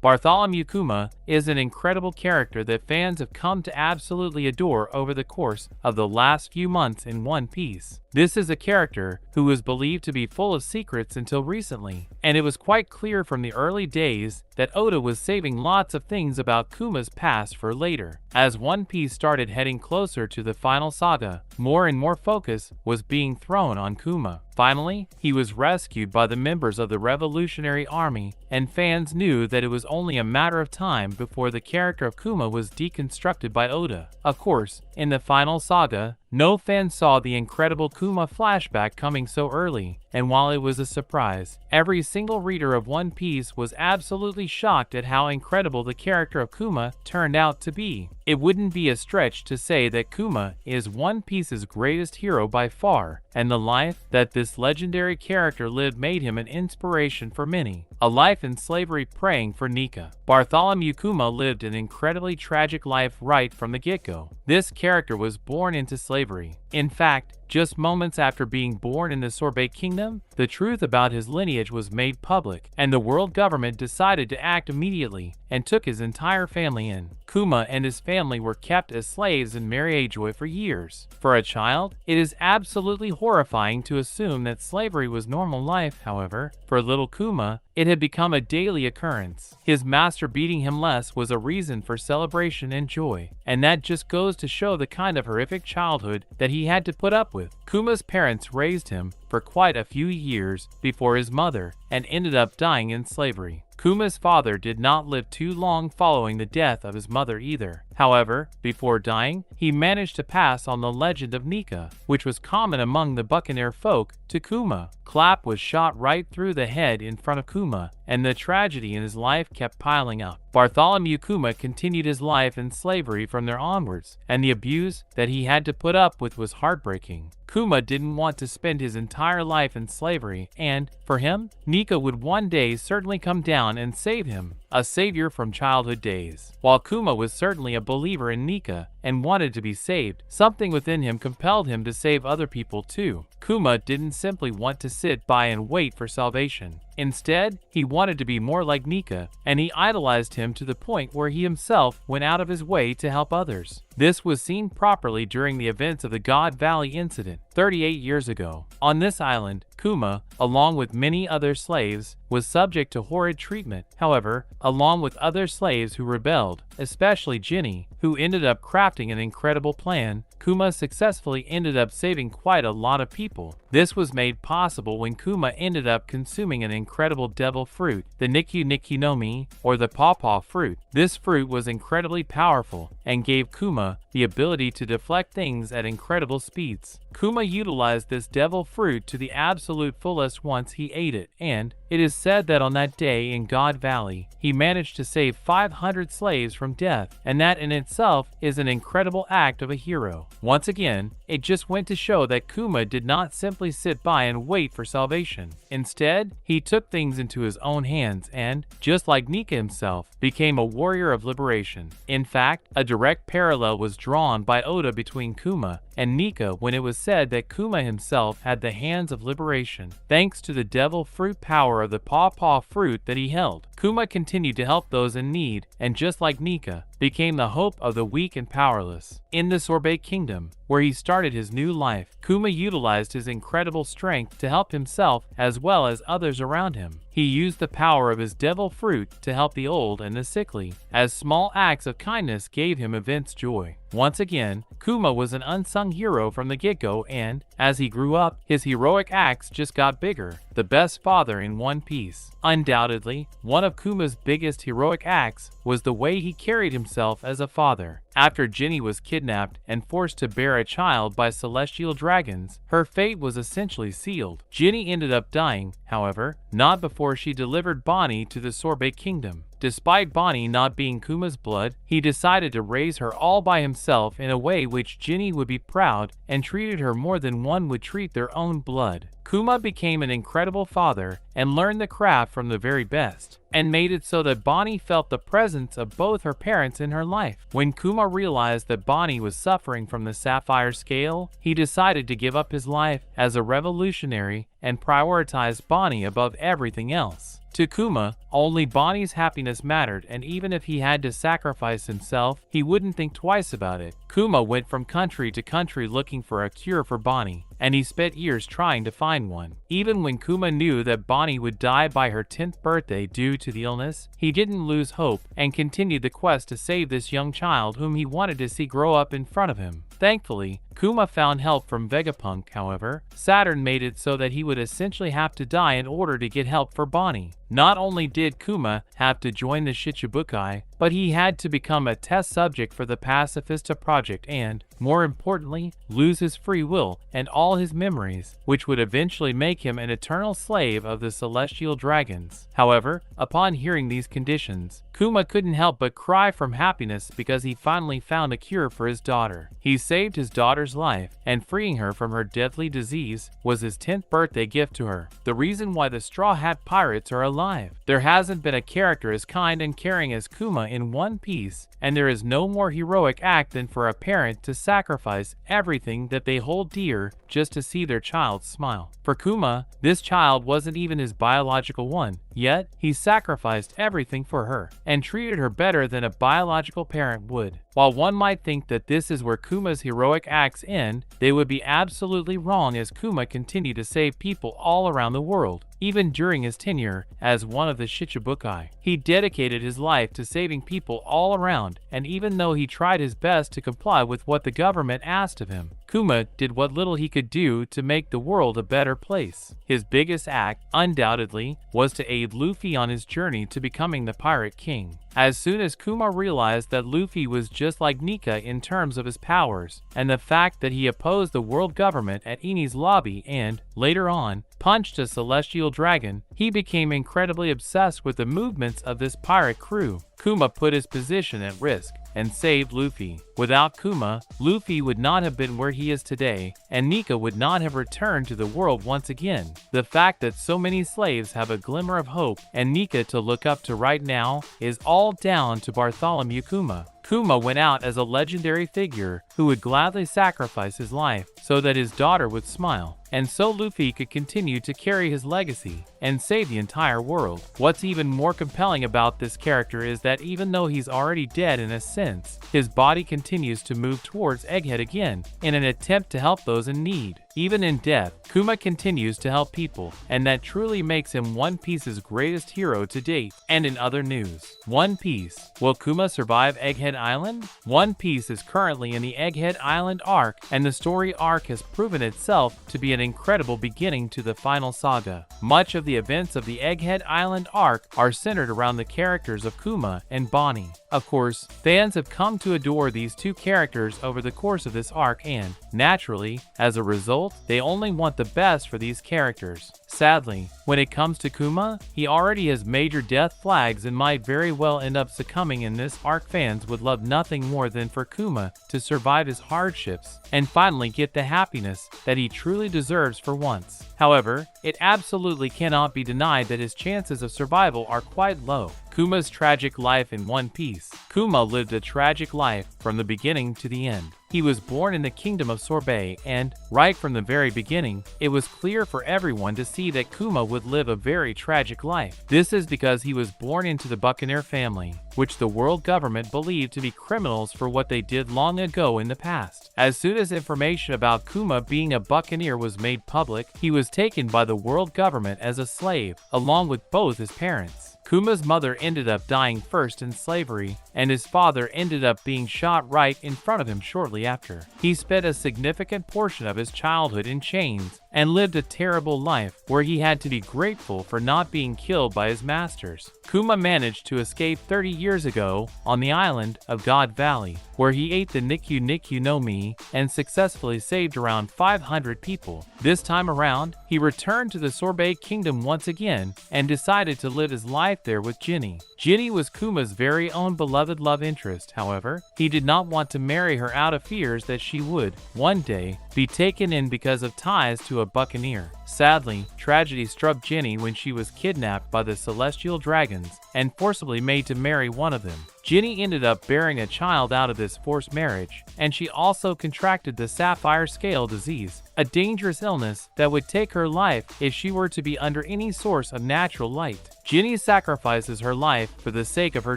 Bartholomew Kuma is an incredible character that fans have come to absolutely adore over the course of the last few months in One Piece. This is a character who was believed to be full of secrets until recently, and it was quite clear from the early days that Oda was saving lots of things about Kuma's past for later. As One Piece started heading closer to the final saga, more and more focus was being thrown on Kuma. Finally, he was rescued by the members of the Revolutionary Army, and fans knew that it was only a matter of time before the character of Kuma was deconstructed by Oda. Of course, in the final saga, no fan saw the incredible Kuma flashback coming so early, and while it was a surprise, every single reader of One Piece was absolutely shocked at how incredible the character of Kuma turned out to be. It wouldn't be a stretch to say that Kuma is One Piece's greatest hero by far, and the life that this legendary character lived made him an inspiration for many. A life in slavery praying for Nika. Bartholomew Kuma lived an incredibly tragic life right from the get-go. This character was born into slavery. In fact, just moments after being born in the Sorbet Kingdom, the truth about his lineage was made public, and the world government decided to act immediately and took his entire family in. Kuma and his family were kept as slaves in Mary Ajoy for years. For a child, it is absolutely horrifying to assume that slavery was normal life, however. For little Kuma, it had become a daily occurrence. His master beating him less was a reason for celebration and joy, and that just goes to show the kind of horrific childhood that he had to put up with. Kuma's parents raised him for quite a few years before his mother, and ended up dying in slavery. Kuma's father did not live too long following the death of his mother either. However, before dying, he managed to pass on the legend of Nika, which was common among the buccaneer folk, to Kuma. Clap was shot right through the head in front of Kuma, and the tragedy in his life kept piling up. Bartholomew Kuma continued his life in slavery from there onwards, and the abuse that he had to put up with was heartbreaking. Kuma didn't want to spend his entire life in slavery, and, for him, Nika would one day certainly come down and save him, a savior from childhood days. While Kuma was certainly a believer in Nika and wanted to be saved, something within him compelled him to save other people too. Kuma didn't simply want to sit by and wait for salvation. Instead, he wanted to be more like Nika, and he idolized him to the point where he himself went out of his way to help others. This was seen properly during the events of the God Valley incident 38 years ago. On this island, Kuma, along with many other slaves, was subject to horrid treatment. However, along with other slaves who rebelled, especially Ginny, who ended up crafting an incredible plan, Kuma successfully ended up saving quite a lot of people. This was made possible when Kuma ended up consuming an incredible devil fruit, the Nikki Nikki no Mi, or the Pawpaw fruit. This fruit was incredibly powerful and gave Kuma the ability to deflect things at incredible speeds. Kuma utilized this devil fruit to the absolute fullest once he ate it, and it is said that on that day in God Valley, he managed to save 500 slaves from death, and that in itself is an incredible act of a hero. Once again, it just went to show that Kuma did not simply sit by and wait for salvation. Instead, he took things into his own hands and, just like Nika himself, became a warrior of liberation. In fact, a direct parallel was drawn by Oda between Kuma and Nika when it was said that Kuma himself had the hands of liberation, thanks to the devil fruit power of the Pawpaw fruit that he held. Kuma continued to help those in need, and just like Nika, became the hope of the weak and powerless. In the Sorbet Kingdom, where he started his new life, Kuma utilized his incredible strength to help himself as well as others around him. He used the power of his devil fruit to help the old and the sickly, as small acts of kindness gave him immense joy. Once again, Kuma was an unsung hero from the get-go, and, as he grew up, his heroic acts just got bigger. The best father in One Piece. Undoubtedly, one of Kuma's biggest heroic acts was the way he carried himself as a father. After Ginny was kidnapped and forced to bear a child by celestial dragons, her fate was essentially sealed. Ginny ended up dying, however, not before she delivered Bonnie to the Sorbet Kingdom. Despite Bonnie not being Kuma's blood, he decided to raise her all by himself in a way which Ginny would be proud, and treated her more than one would treat their own blood. Kuma became an incredible father and learned the craft from the very best, and made it so that Bonnie felt the presence of both her parents in her life. When Kuma realized that Bonnie was suffering from the sapphire scale, he decided to give up his life as a revolutionary and prioritize Bonnie above everything else. To Kuma, only Bonnie's happiness mattered, and even if he had to sacrifice himself, he wouldn't think twice about it. Kuma went from country to country looking for a cure for Bonnie, and he spent years trying to find one. Even when Kuma knew that Bonnie would die by her 10th birthday due to the illness, he didn't lose hope and continued the quest to save this young child whom he wanted to see grow up in front of him. Thankfully, Kuma found help from Vegapunk. However, Saturn made it so that he would essentially have to die in order to get help for Bonnie. Not only did Kuma have to join the Shichibukai, but he had to become a test subject for the Pacifista Project and, more importantly, lose his free will and all his memories, which would eventually make him an eternal slave of the Celestial Dragons. However, upon hearing these conditions, Kuma couldn't help but cry from happiness because he finally found a cure for his daughter. He saved his daughter's life, and freeing her from her deadly disease was his 10th birthday gift to her. The reason why the Straw Hat Pirates are alive. There hasn't been a character as kind and caring as Kuma in One Piece, and there is no more heroic act than for a parent to sacrifice everything that they hold dear just to see their child smile. For Kuma, this child wasn't even his biological one, yet he sacrificed everything for her and treated her better than a biological parent would. While one might think that this is where Kuma's heroic acts end, they would be absolutely wrong, as Kuma continued to save people all around the world. Even during his tenure as one of the Shichibukai, he dedicated his life to saving people all around, and even though he tried his best to comply with what the government asked of him, Kuma did what little he could do to make the world a better place. His biggest act, undoubtedly, was to aid Luffy on his journey to becoming the Pirate King. As soon as Kuma realized that Luffy was just like Nika in terms of his powers, and the fact that he opposed the world government at Enies lobby and, later on, punched a celestial dragon, he became incredibly obsessed with the movements of this pirate crew. Kuma put his position at risk and saved Luffy. Without Kuma, Luffy would not have been where he is today, and Nika would not have returned to the world once again. The fact that so many slaves have a glimmer of hope and Nika to look up to right now is all down to Bartholomew Kuma. Kuma went out as a legendary figure who would gladly sacrifice his life so that his daughter would smile, and so Luffy could continue to carry his legacy and save the entire world. What's even more compelling about this character is that even though he's already dead in a sense, his body continues to move towards Egghead again in an attempt to help those in need. Even in death, Kuma continues to help people, and that truly makes him One Piece's greatest hero to date. And in other news, One Piece. Will Kuma survive Egghead Island? One Piece is currently in the Egghead Island arc, and the story arc has proven itself to be an incredible beginning to the final saga. Much of the events of the Egghead Island arc are centered around the characters of Kuma and Bonnie. Of course, fans have come to adore these two characters over the course of this arc, and, naturally, as a result, they only want the best for these characters. Sadly, when it comes to Kuma, he already has major death flags and might very well end up succumbing in this arc. Fans would love nothing more than for Kuma to survive his hardships and finally get the happiness that he truly deserves for once. However, it absolutely cannot be denied that his chances of survival are quite low. Kuma's tragic life in One Piece. Kuma lived a tragic life from the beginning to the end. He was born in the kingdom of Sorbet, and, right from the very beginning, it was clear for everyone to see that Kuma would live a very tragic life. This is because he was born into the Buccaneer family, which the world government believed to be criminals for what they did long ago in the past. As soon as information about Kuma being a Buccaneer was made public, he was taken by the world government as a slave, along with both his parents. Kuma's mother ended up dying first in slavery, and his father ended up being shot right in front of him shortly after. He spent a significant portion of his childhood in chains and lived a terrible life where he had to be grateful for not being killed by his masters. Kuma managed to escape 30 years ago on the island of God Valley, where he ate the Nikyu Nikyu no Mi and successfully saved around 500 people. This time around, he returned to the Sorbet Kingdom once again and decided to live his life there with Ginny. Ginny was Kuma's very own beloved love interest. However, he did not want to marry her out of fears that she would, one day, be taken in because of ties to a Buccaneer. Sadly, tragedy struck Ginny when she was kidnapped by the Celestial Dragons and forcibly made to marry one of them. Ginny ended up bearing a child out of this forced marriage, and she also contracted the sapphire scale disease, a dangerous illness that would take her life if she were to be under any source of natural light. Ginny sacrifices her life for the sake of her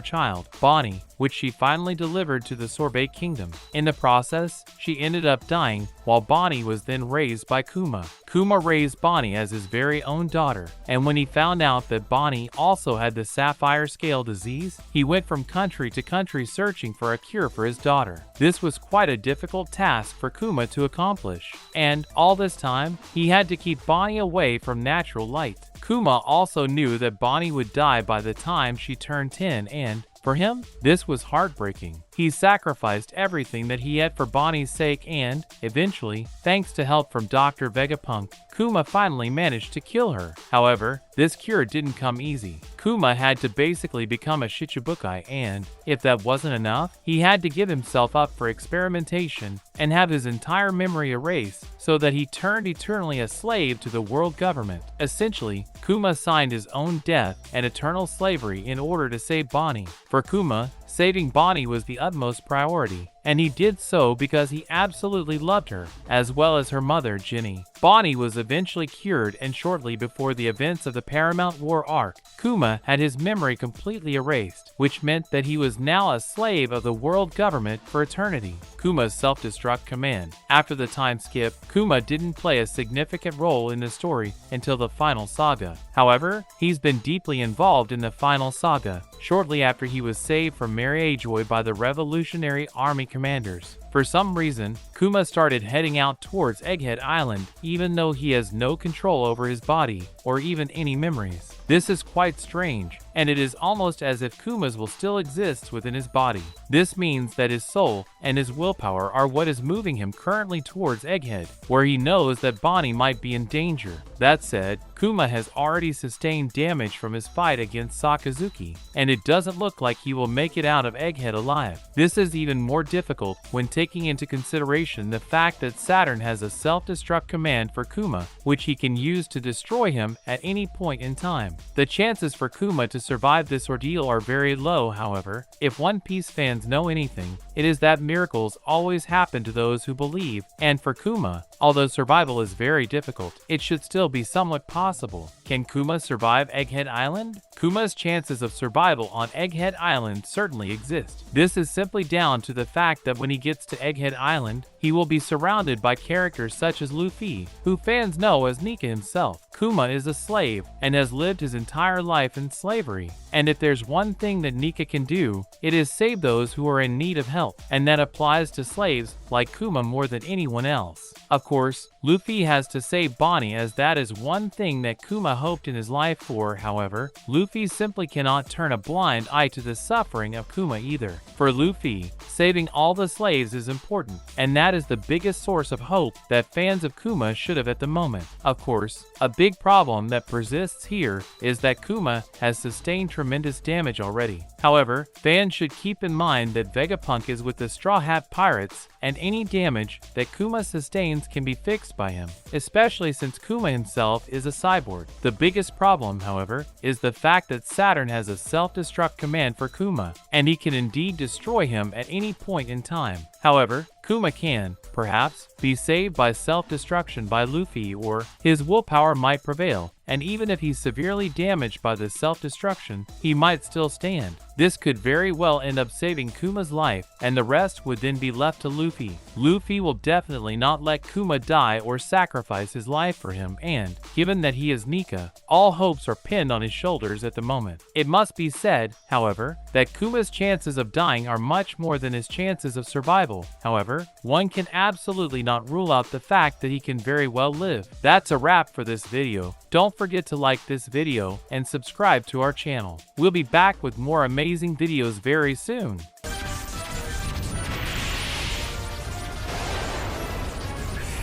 child, Bonnie, which she finally delivered to the Sorbet Kingdom. In the process, she ended up dying, while Bonnie was then raised by Kuma. Kuma raised Bonnie as his very own daughter, and when he found out that Bonnie also had the sapphire scale disease, he went from country to country searching for a cure for his daughter. This was quite a difficult task for Kuma to accomplish, and all this time, he had to keep Bonnie away from natural light. Kuma also knew that Bonnie would die by the time she turned 10 and, for him, this was heartbreaking. He sacrificed everything that he had for Bonnie's sake and, eventually, thanks to help from Dr. Vegapunk, Kuma finally managed to kill her. However, this cure didn't come easy. Kuma had to basically become a Shichibukai and, if that wasn't enough, he had to give himself up for experimentation and have his entire memory erased so that he turned eternally a slave to the world government. Essentially, Kuma signed his own death and eternal slavery in order to save Bonnie. For Kuma, saving Bonnie was the utmost priority, and he did so because he absolutely loved her, as well as her mother, Ginny. Bonnie was eventually cured, and shortly before the events of the Paramount War arc, Kuma had his memory completely erased, which meant that he was now a slave of the world government for eternity. Kuma's self-destruct command. After the time skip, Kuma didn't play a significant role in the story until the final saga. However, he's been deeply involved in the final saga, shortly after he was saved from Mary Joy by the Revolutionary Army commanders. For some reason, Kuma started heading out towards Egghead Island, even though he has no control over his body or even any memories. This is quite strange, and it is almost as if Kuma's will still exist within his body. This means that his soul and his willpower are what is moving him currently towards Egghead, where he knows that Bonnie might be in danger. That said, Kuma has already sustained damage from his fight against Sakazuki, and it doesn't look like he will make it out of Egghead alive. This is even more difficult when taking into consideration the fact that Saturn has a self-destruct command for Kuma, which he can use to destroy him at any point in time. The chances for Kuma to survive this ordeal are very low, however. If One Piece fans know anything, it is that miracles always happen to those who believe, and for Kuma, although survival is very difficult, it should still be somewhat possible. Can Kuma survive Egghead Island? Kuma's chances of survival on Egghead Island certainly exist. This is simply down to the fact that when he gets to Egghead Island, he will be surrounded by characters such as Luffy, who fans know as Nika himself. Kuma is a slave and has lived his entire life in slavery. And if there's one thing that Nika can do, it is save those who are in need of help, and that applies to slaves like Kuma more than anyone else. Of course, Luffy has to save Bonnie, as that is one thing that Kuma hoped in his life for. However, Luffy simply cannot turn a blind eye to the suffering of Kuma either. For Luffy, saving all the slaves is important, and that is the biggest source of hope that fans of Kuma should have at the moment. Of course, a big problem that persists here is that Kuma has sustained tremendous damage already. However, fans should keep in mind that Vegapunk is with the Straw Hat Pirates, and any damage that Kuma sustains can be fixed by him, especially since Kuma himself is a cyborg. The biggest problem, however, is the fact that Saturn has a self-destruct command for Kuma, and he can indeed destroy him at any point in time. However, Kuma can, perhaps, be saved by self-destruction by Luffy, or his willpower might prevail, and even if he's severely damaged by the self-destruction, he might still stand. This could very well end up saving Kuma's life, and the rest would then be left to Luffy. Luffy will definitely not let Kuma die or sacrifice his life for him, and, given that he is Nika, all hopes are pinned on his shoulders at the moment. It must be said, however, that Kuma's chances of dying are much more than his chances of survival. However, one can absolutely not rule out the fact that he can very well live. That's a wrap for this video. Don't forget to like this video and subscribe to our channel. We'll be back with more amazing videos very soon.